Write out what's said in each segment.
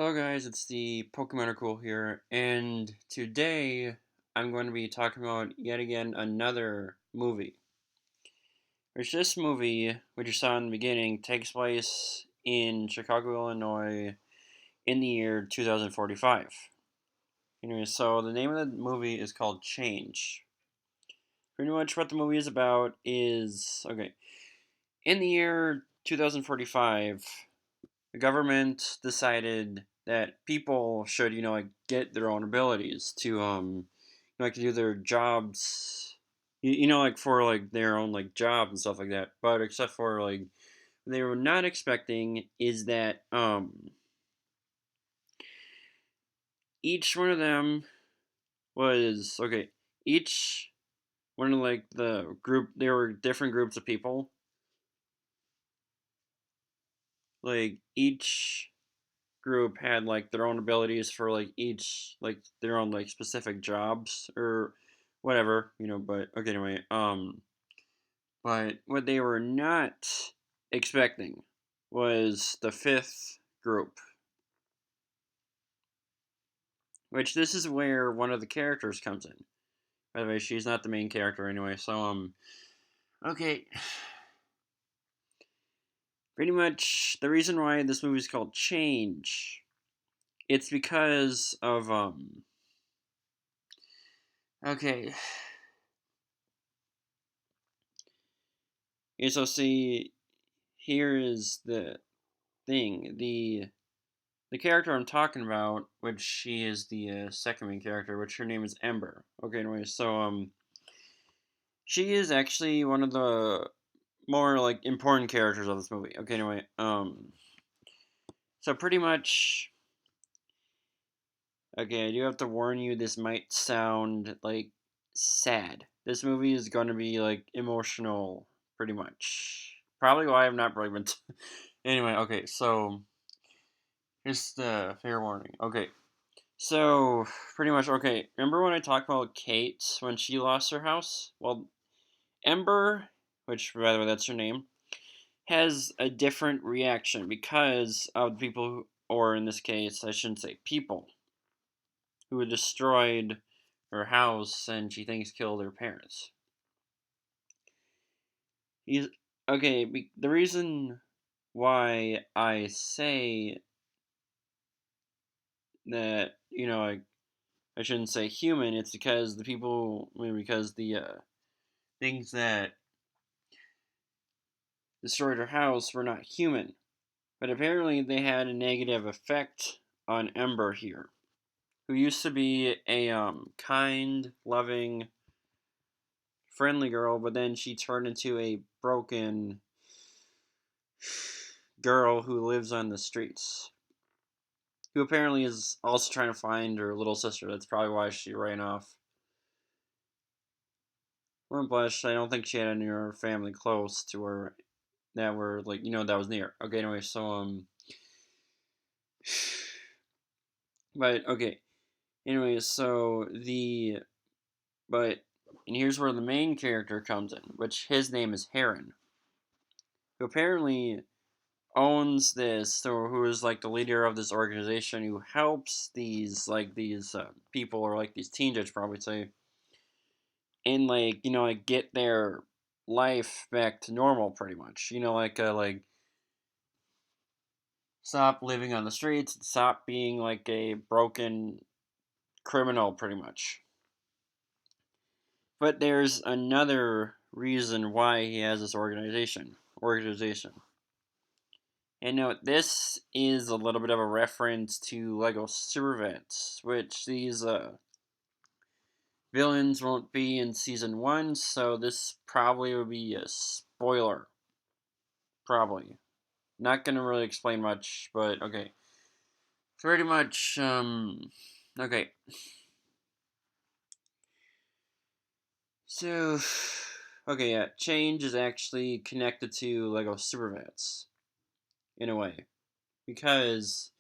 Hello guys, it's the Thepokemonarecool here, and today I'm going to be talking about yet again another movie. Which this movie, which you saw in the beginning, takes place in Chicago, Illinois in the year 2045. Anyway, so the name of the movie is called Change. Pretty much what the movie is about is, in the year 2045, the government decided that people should, get their own abilities to, to do their jobs, like for like their own like jobs and stuff like that. But except for like what they were not expecting is that each one of them was Each one of like the group, there were different groups of people. Like each group had like their own abilities for like each like their own like specific jobs or whatever, but okay, anyway, but what they were not expecting was the fifth group, which this is where one of the characters comes in. By the way, she's not the main character anyway, so okay, pretty much the reason why this movie is called Change, it's because of okay. Yeah, so see, here is the thing. The character I'm talking about, which she is the second main character, which her name is Ember. Okay, anyway, so she is actually one of the more like important characters of this movie. Okay, anyway, so pretty much, okay, I do have to warn you. This might sound like sad. This movie is going to be like emotional, pretty much. Probably why I've not really been. Anyway, okay, so here's the fair warning. Okay, so pretty much, okay. Remember when I talked about Kate when she lost her house? Well, Ember, which by the way that's her name, has a different reaction because of the people who, or in this case, I shouldn't say people, who had destroyed her house and she thinks killed her parents. He's okay. The reason why I say that, I shouldn't say human. It's because the people, because the things that destroyed her house were not human. But apparently they had a negative effect on Ember here, who used to be a kind, loving, friendly girl, but then she turned into a broken girl who lives on the streets. Who apparently is also trying to find her little sister. That's probably why she ran off. Well, plus, I don't think she had any of her family close to her that were like, that was near. Okay, anyway, so but okay. Anyway, so but and here's where the main character comes in, which his name is Heron, who apparently owns this, or who is like the leader of this organization who helps these people, or like these teens, I'd probably say, and like like get their life back to normal, pretty much. Like stop living on the streets, stop being like a broken criminal, pretty much. But there's another reason why he has this organization. And note, this is a little bit of a reference to Lego Supervets, which these villains won't be in season 1, so this probably will be a spoiler. Probably. Not gonna really explain much, but okay. Pretty much, okay. So, okay, yeah, Change is actually connected to Lego Supervets, in a way. Because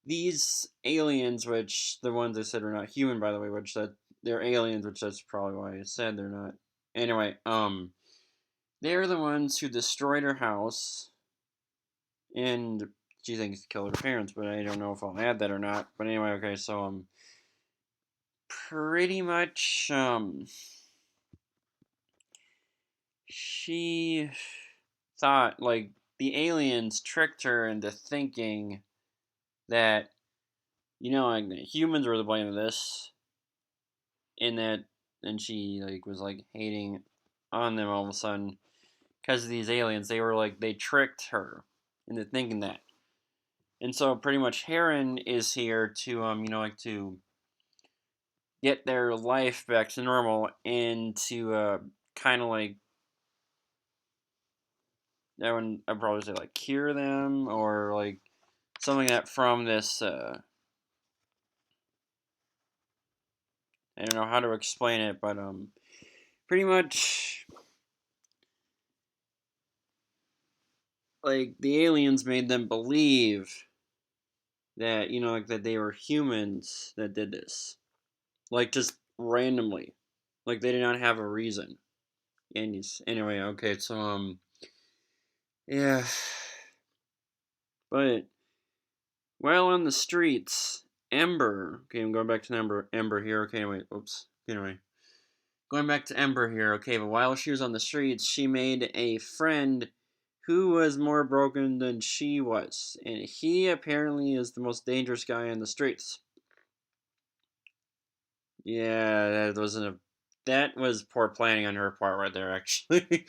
these aliens, which the ones I said are not human, by the way, which that they're aliens, which that's probably why I said they're not. Anyway, they're the ones who destroyed her house and she thinks he killed her parents, but I don't know if I'll add that or not. But anyway, okay, so pretty much she thought like the aliens tricked her into thinking that like humans were the blame of this, and that then she like was like hating on them all of a sudden because of these aliens. They tricked her into thinking that. And so pretty much Heron is here to like to get their life back to normal and to kind of like that one I'd probably say like cure them or like something that from this I don't know how to explain it, but pretty much like the aliens made them believe that like that they were humans that did this, like just randomly, like they did not have a reason. And anyway, okay, so yeah, but while on the streets, Ember. Okay, I'm going back to Ember. Ember here. Okay, wait. Oops. Anyway, going back to Ember here. Okay, but while she was on the streets, she made a friend who was more broken than she was, and he apparently is the most dangerous guy on the streets. Yeah, that was poor planning on her part right there. Actually,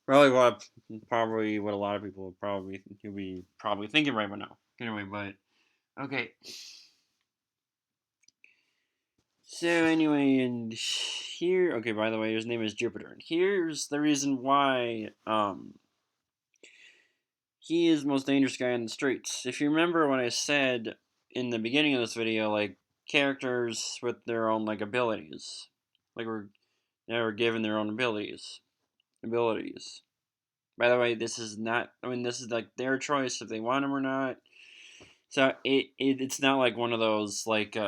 probably what a lot of people would probably thinking right now. Anyway, but okay. So anyway, and here, okay. By the way, his name is Jupiter, and here's the reason why he is the most dangerous guy on the streets. If you remember what I said in the beginning of this video, like characters with their own like abilities, like they were given their own abilities. Abilities. By the way, this is not. I mean, this is like their choice if they want them or not. So it's not like one of those like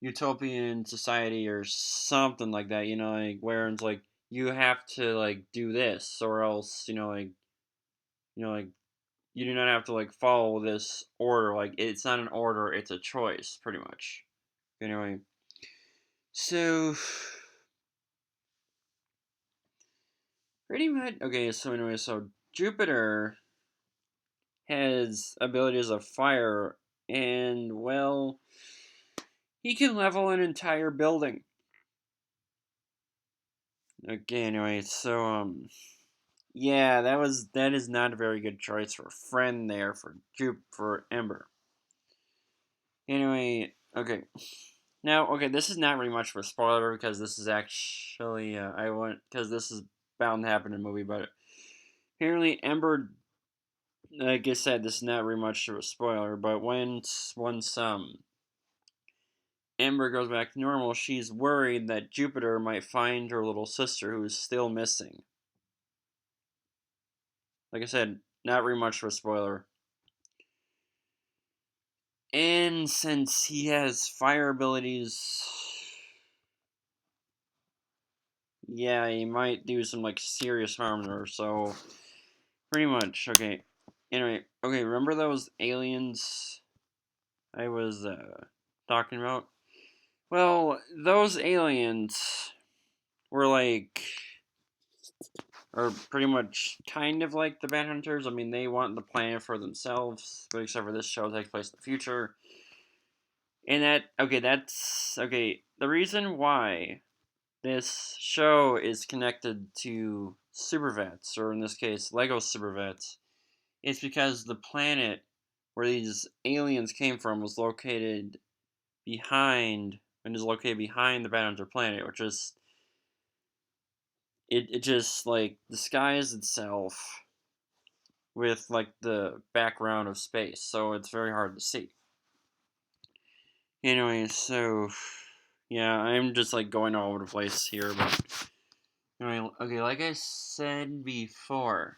utopian society or something like that. Like where it's like you have to like do this or else like you do not have to like follow this order. Like it's not an order; it's a choice, pretty much. Anyway, so pretty much okay. So anyway, so Jupiter has abilities of fire, and well, he can level an entire building. Okay, anyway, so yeah, that is not a very good choice for a friend there for Ember. Anyway, okay. Now, okay, this is not really much of a spoiler because this is actually because this is bound to happen in the movie, but apparently Ember, like I said, this is not very much of a spoiler, but once Ember goes back to normal, she's worried that Jupiter might find her little sister who is still missing. Like I said, not very much of a spoiler. And since he has fire abilities, yeah, he might do some like serious harm to her. So pretty much, okay. Anyway, okay, remember those aliens I was talking about? Well, those aliens were like are pretty much kind of like the Bad Hunters. I mean, they want the planet for themselves, but except for this show takes place in the future. And that's okay. The reason why this show is connected to super vets, or in this case, Lego super vets, is because the planet where these aliens came from was located behind and is located behind the Bad Hunter planet, which is it just like disguised itself with like the background of space, so it's very hard to see. Anyway, so yeah, I'm just like going all over the place here, but anyway, okay, like I said before,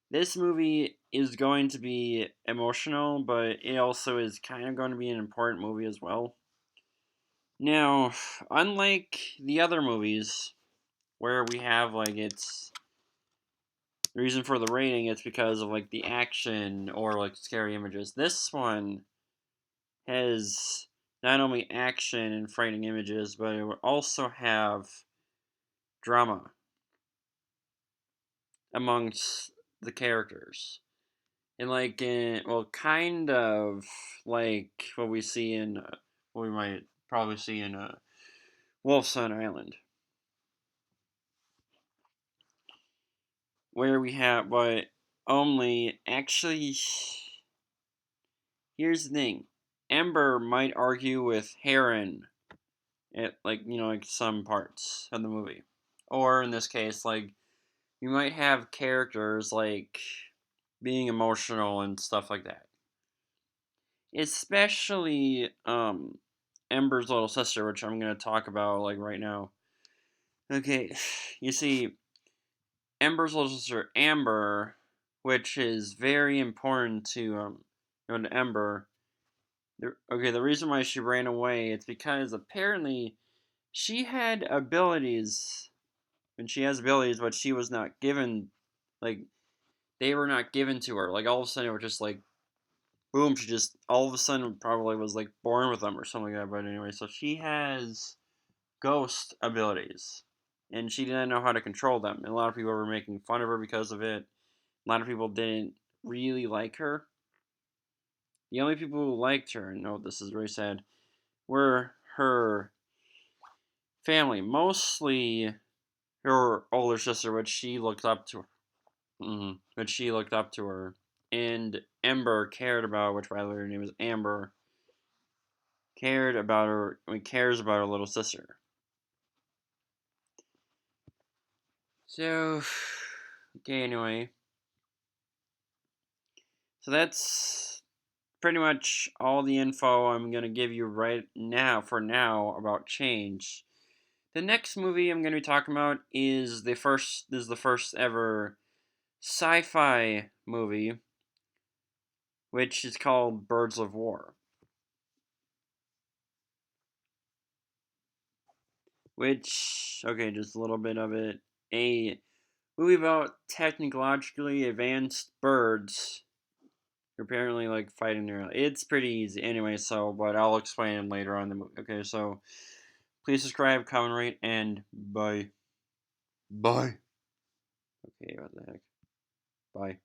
this movie is going to be emotional, but it also is kind of going to be an important movie as well. Now, unlike the other movies where we have like it's The reason for the rating is because of like the action or like scary images. This one has not only action and frightening images, but it will also have drama amongst the characters. And like well, kind of like what we see in what we might probably see in Wolfson Island, where we have, but only actually. Here's the thing: Ember might argue with Heron at like like some parts of the movie, or in this case, like you might have characters like being emotional and stuff like that. Especially Ember's little sister, which I'm gonna talk about like right now. Okay, you see, Ember's little sister Amber, which is very important to to Ember. Okay, the reason why she ran away it's because apparently she had abilities, and she has abilities, but she was not given, like they were not given to her. Like all of a sudden, it was just like boom, she just all of a sudden probably was like born with them or something like that. But anyway, so she has ghost abilities, and she didn't know how to control them. And a lot of people were making fun of her because of it. A lot of people didn't really like her. The only people who liked her, and no, this is very sad, were her family, mostly her older sister, which she looked up to her. Which she looked up to her, and Ember cared about, which by the way her name is Amber, cared about her. I mean, cares about her little sister. So, okay, anyway, so that's pretty much all the info I'm gonna give you right now for now about Change. The next movie I'm gonna be talking about is the first ever sci-fi movie, which is called Birds of War. Which, okay, just a little bit of it. A movie about technologically advanced birds who apparently like fighting their. It's pretty easy anyway. So, but I'll explain later on in the movie. Okay, so please subscribe, comment, rate, and bye. Bye. Okay, what the heck? Bye.